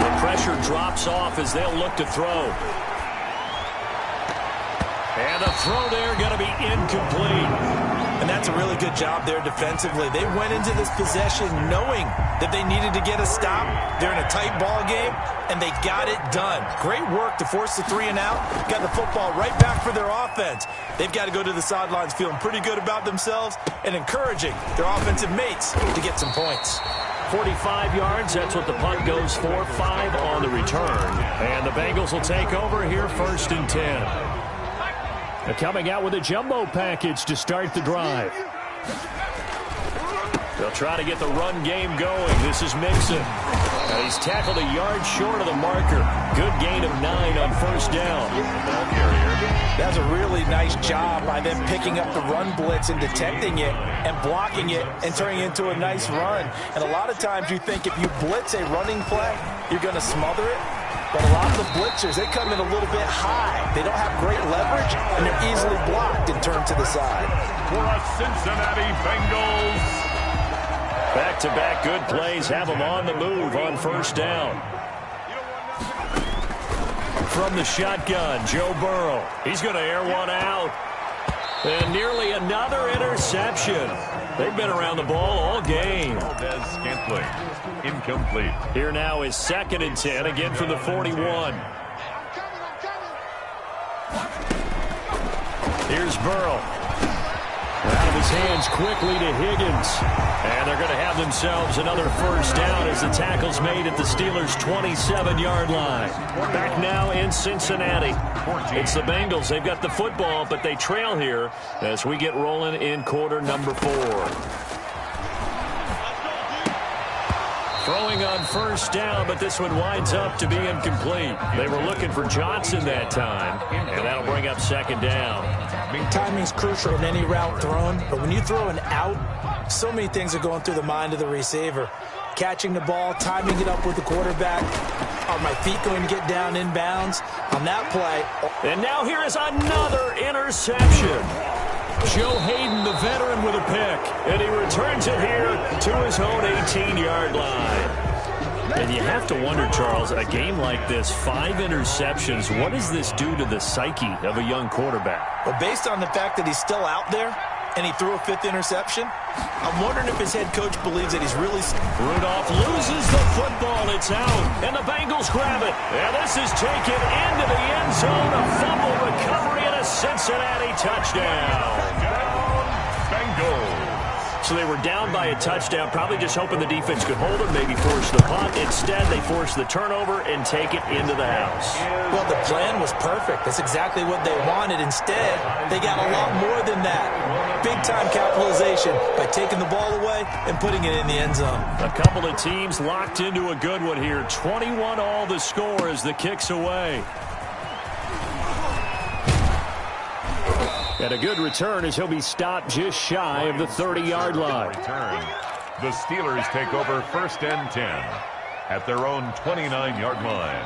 The pressure drops off as they'll look to throw. And the throw there going to be incomplete.
And that's a really good job there defensively. They went into this possession knowing that they needed to get a stop. They're in a tight ball game, and they got it done. Great work to force the 3 and out. Got the football right back for their offense. They've got to go to the sidelines feeling pretty good about themselves and encouraging their offensive mates to get some points.
45 yards, that's what the punt goes for. 5 on the return. And the Bengals will take over here 1st and 10. They're coming out with a jumbo package to start the drive. They'll try to get the run game going. This is Mixon. He's tackled a yard short of the marker. Good gain of 9 on 1st down.
That's a really nice job by them picking up the run blitz and detecting it and blocking it and turning it into a nice run. And a lot of times you think if you blitz a running play, you're going to smother it. But a lot of the blitzers, they come in a little bit high. They don't have great leverage, and they're easily blocked and turned to the side.
For a Cincinnati Bengals.
Back-to-back good plays have them on the move on 1st down. From the shotgun, Joe Burrow. He's going to air one out. And nearly another interception. They've been around the ball all game.
Scantling. Incomplete.
Here now is 2nd and 10, again from the 41. Here's Burrow. Out of his hands quickly to Higgins. And they're going to have themselves another 1st down as the tackle's made at the Steelers' 27-yard line. Back now in Cincinnati. It's the Bengals. They've got the football, but they trail here as we get rolling in quarter number 4. Throwing on 1st down, but this one winds up to be incomplete. They were looking for Johnson that time, and that'll bring up 2nd down.
Timing's crucial in any route thrown, but when you throw an out, so many things are going through the mind of the receiver. Catching the ball, timing it up with the quarterback. Are my feet going to get down in bounds on that play?
And now here is another interception. Joe Hayden, the veteran, with a pick. And he returns it here to his own 18-yard line. And you have to wonder, Charles, a game like this, 5 interceptions, what does this do to the psyche of a young quarterback?
Well, based on the fact that he's still out there and he threw a 5th interception, I'm wondering if his head coach believes that he's really...
Rudolph loses the football. It's out. And the Bengals grab it. And this is taken into the end zone. A fumble recovery and a Cincinnati touchdown.
Bengals.
So they were down by a touchdown, probably just hoping the defense could hold them, maybe force the punt. Instead, they force the turnover and take it into the house.
Well, the plan was perfect. That's exactly what they wanted. Instead, they got a lot more than that. Big-time capitalization by taking the ball away and putting it in the end zone.
A couple of teams locked into a good one here. 21 all the score as the kick's away. And a good return as he'll be stopped just shy of the 30-yard line.
The Steelers take over 1st and 10 at their own 29-yard line.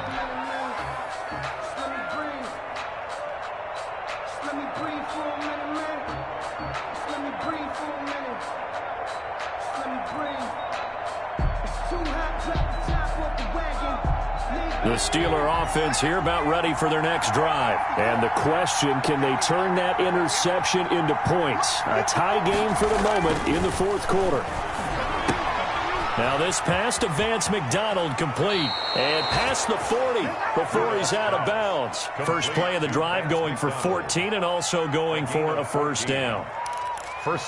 Let me breathe for a minute, man. Let me breathe for a minute. Let me breathe. It's too hot, drop the top off the wagon.
The Steeler offense here about ready for their next drive. And the question, can they turn that interception into points? A tie game for the moment in the fourth quarter. Now this pass to Vance McDonald complete. And past the 40 before he's out of bounds. First play of the drive going for 14 and also going for a first down.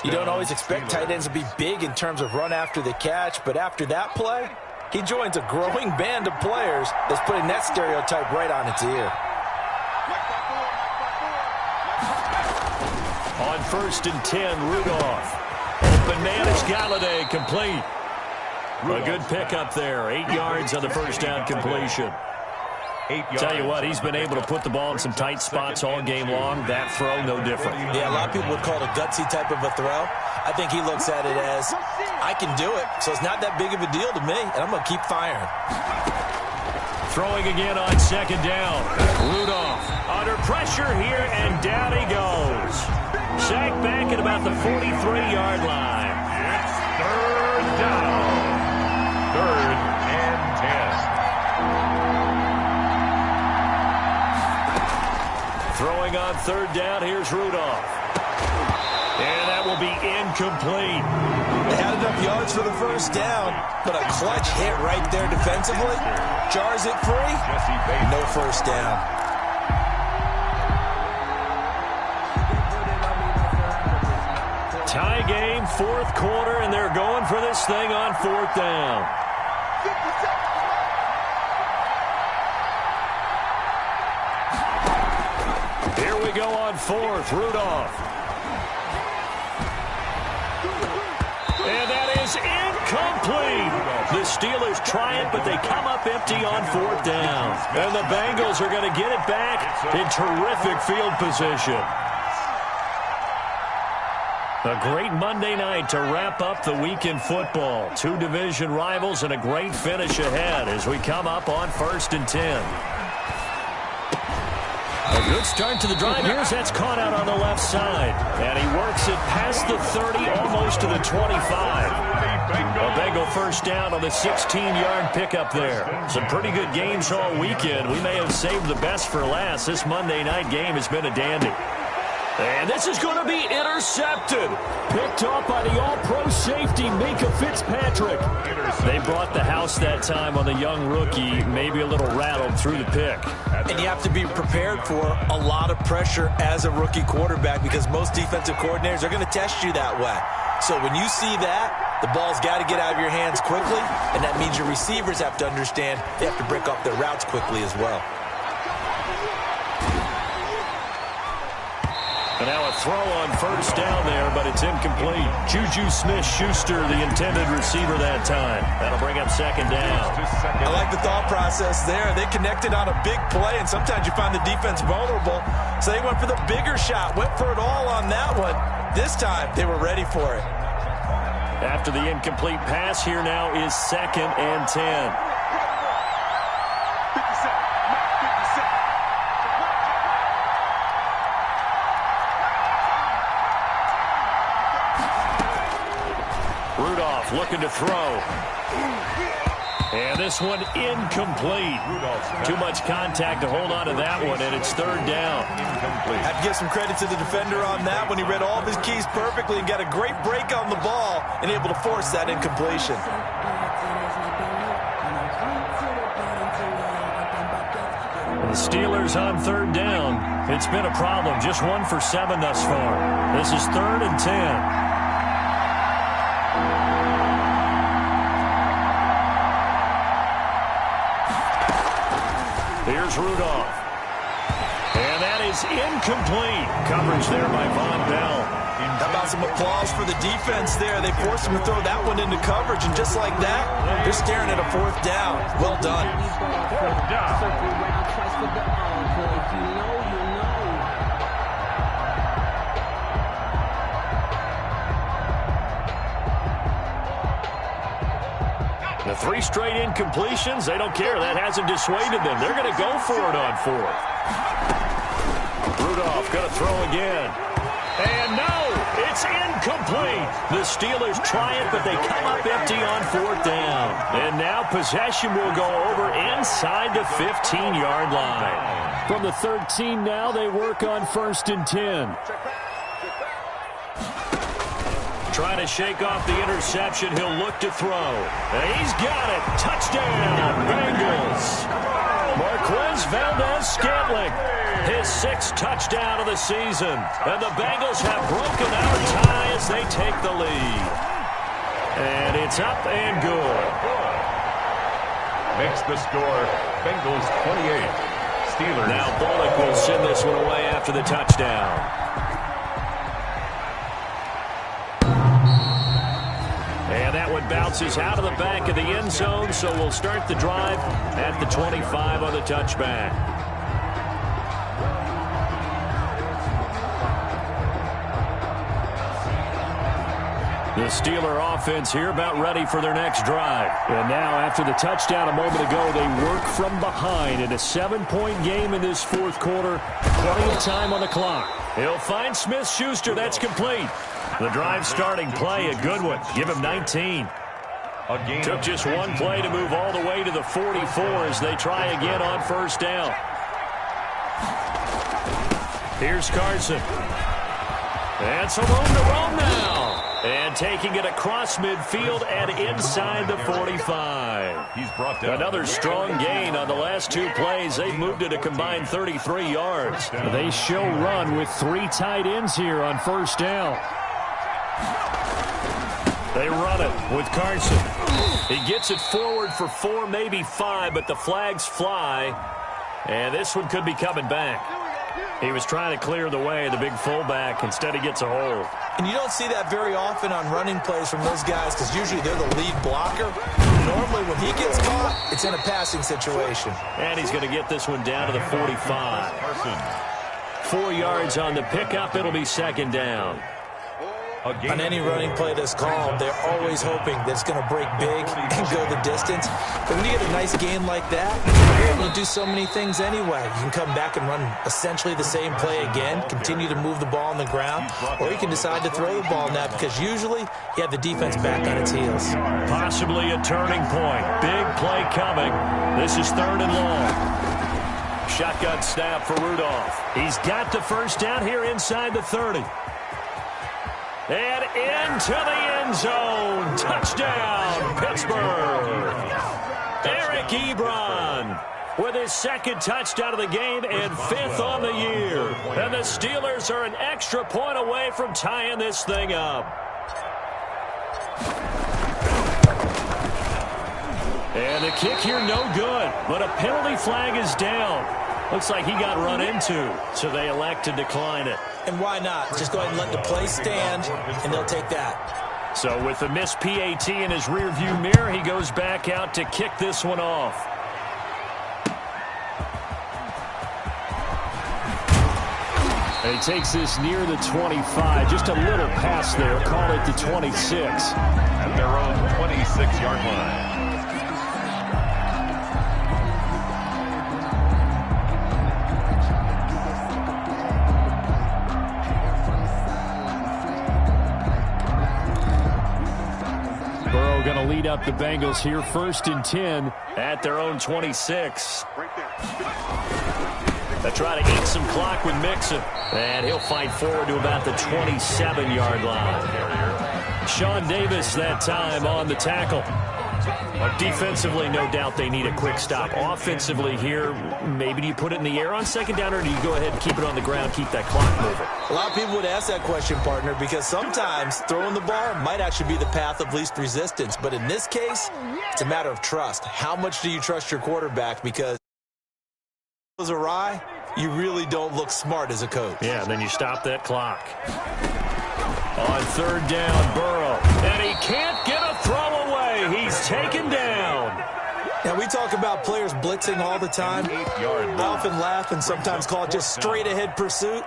You don't always expect tight ends to be big in terms of run after the catch, but after that play, he joins a growing band of players that's putting that stereotype right on its ear.
On 1st and 10, Rudolph. Open man is Galladay, complete. A good pickup there. 8 yards on the first down completion. Tell you what, he's been able to put the ball in some tight spots all game long. That throw, no different.
Yeah, a lot of people would call it a gutsy type of a throw. I think he looks at it as, I can do it, so it's not that big of a deal to me, and I'm going to keep firing.
Throwing again on second down. Rudolph under pressure here, and down he goes. Sacked back at about the 43-yard line.
It's third down. 3rd and 10.
Throwing on 3rd down, here's Rudolph. And that will be incomplete.
They had enough yards for the first down, but a clutch hit right there defensively. Jars it free, no first down.
Tie game, fourth quarter, and they're going for this thing on 4th down. Here we go on 4th, Rudolph. And that is incomplete. The Steelers try it, but they come up empty on 4th down. And the Bengals are going to get it back in terrific field position. A great Monday night to wrap up the week in football. 2 division rivals and a great finish ahead as we come up on 1st and 10. A good start to the drive. Here's that's caught out on the left side. And he works it past the 30, almost to the 25. A Bengal first down on the 16-yard pickup there. Some pretty good games all weekend. We may have saved the best for last. This Monday night game has been a dandy. And this is going to be intercepted. Picked off by the all-pro safety, Minka Fitzpatrick. They brought the house that time on the young rookie, maybe a little rattled through the pick.
And you have to be prepared for a lot of pressure as a rookie quarterback because most defensive coordinators are going to test you that way. So when you see that, the ball's got to get out of your hands quickly, and that means your receivers have to understand they have to break off their routes quickly as well.
And now a throw on first down there, but it's incomplete. Juju Smith-Schuster, the intended receiver that time. That'll bring up second down.
I like the thought process there. They connected on a big play, and sometimes you find the defense vulnerable. So they went for the bigger shot, went for it all on that one. This time, they were ready for it.
After the incomplete pass, here now is 2nd and 10. Rudolph looking to throw. And this one incomplete. Too much contact to hold on to that one, and it's 3rd down.
Have to give some credit to the defender on that when he read all of his keys perfectly and got a great break on the ball and able to force that incompletion.
The Steelers on 3rd down. It's been a problem. Just 1 for 7 thus far. This is 3rd and 10. Here's Rudolph. And that is incomplete. Coverage there by Von Bell.
How about some applause for the defense there? They forced him to throw that one into coverage, and just like that, they're staring at a 4th down. Well done.
4th down.
Circle around twice for the encore. If you know, you know.
The 3 straight incompletions, they don't care. That hasn't dissuaded them. They're going to go for it on 4th. Rudolph going to throw again. And no, It's incomplete. The Steelers try it, but they come up empty on 4th down. And now possession will go over inside the 15-yard line.
From the 13 now, they work on 1st and 10.
Trying to shake off the interception. He'll look to throw. And he's got it. Touchdown, Bengals. Marquez Valdez-Scantling, his 6th touchdown of the season. And the Bengals have broken our tie as they take the lead. And it's up and good.
Makes the score Bengals 28. Steelers.
Now Bullock will send this one away after the touchdown. And that one bounces out of the back of the end zone, so we'll start the drive at the 25 on the touchback. The Steeler offense here about ready for their next drive.
And now, after the touchdown a moment ago, they work from behind in a 7-point game in this 4th quarter. Plenty of time on the clock.
He'll find Smith-Schuster. That's complete. The drive starting play, a good one. Give him 19. Took just one play to move all the way to the 44 as they try again on 1st down. Here's Carson. And some room to roam now. And taking it across midfield and inside the 45.
He's brought down.
Another strong gain on the last 2 plays. They've moved it a combined 33 yards.
They show run with 3 tight ends here on 1st down.
They run it with Carson. He gets it forward for 4, maybe 5, but the flags fly. And this one could be coming back. He was trying to clear the way, the big fullback. Instead, he gets a hold.
And you don't see that very often on running plays from those guys because usually they're the lead blocker. Normally, when he gets caught, it's in a passing situation.
And he's going to get this one down to the 45. 4 yards on the pickup. It'll be 2nd down.
On any running play that's called, they're always hoping that it's going to break big and go the distance. But when you get a nice gain like that, you're able to do so many things anyway. You can come back and run essentially the same play again, continue to move the ball on the ground, or you can decide to throw the ball now because usually you have the defense back on its heels.
Possibly a turning point. Big play coming. This is 3rd and long. Shotgun snap for Rudolph. He's got the 1st down here inside the 30. And into the end zone. Touchdown, Pittsburgh. Eric Ebron with his 2nd touchdown of the game and 5th on the year. And the Steelers are an extra point away from tying this thing up. And the kick here no good, but a penalty flag is down. Looks like he got run into, so they elect to decline it.
And why not? Just go ahead and let the play stand, and they'll take that.
So with the missed PAT in his rearview mirror, he goes back out to kick this one off.
And he takes this near the 25. Just a little pass there. Call it the 26.
At their own 26-yard line.
Going to lead up the Bengals here, 1st and 10
at their own 26. They try to eat some clock with Mixon, and he'll fight forward to about the 27-yard line. Sean Davis that time on the tackle. Defensively, no doubt they need a quick stop. Offensively here, maybe do you put it in the air on 2nd down, or do you go ahead and keep it on the ground, keep that clock moving?
A lot of people would ask that question, partner, because sometimes throwing the ball might actually be the path of least resistance. But in this case, it's a matter of trust. How much do you trust your quarterback? Because if it goes awry, you really don't look smart as a coach.
Yeah, and then you stop that clock. On 3rd down, Burrow. And he can't get a throw away. He's taken down.
Now, we talk about players blitzing all the time. I often laugh and sometimes call it just straight-ahead pursuit.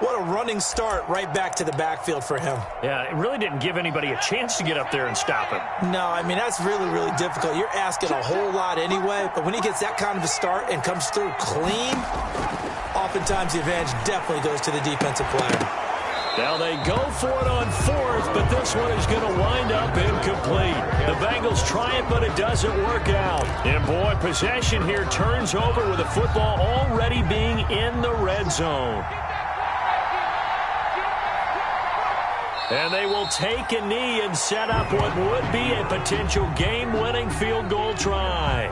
What a running start right back to the backfield for him.
Yeah, it really didn't give anybody a chance to get up there and stop him.
No, I mean, that's really, really difficult. You're asking a whole lot anyway, but when he gets that kind of a start and comes through clean, oftentimes the advantage definitely goes to the defensive player.
Now they go for it on fourth, but this one is going to wind up incomplete. The Bengals try it, but it doesn't work out. And boy, possession here turns over with the football already being in the red zone. And they will take a knee and set up what would be a potential game-winning field goal try.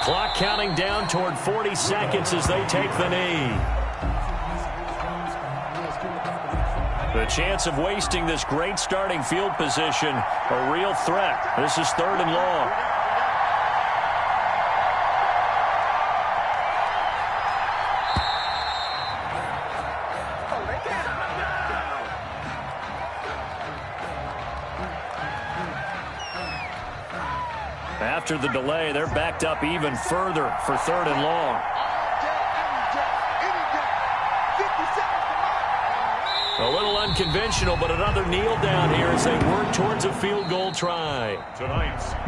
Clock counting down toward 40 seconds as they take the knee. The chance of wasting this great starting field position, a real threat. This is 3rd and long. After the delay, they're backed up even further for 3rd and long. A little unconventional, but another kneel down here as they work towards a field goal try.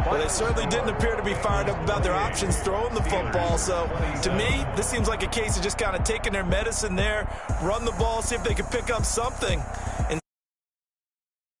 Well, they certainly didn't appear to be fired up about their options throwing the football. So, to me, this seems like a case of just kind of taking their medicine there, run the ball, see if they can pick up something. And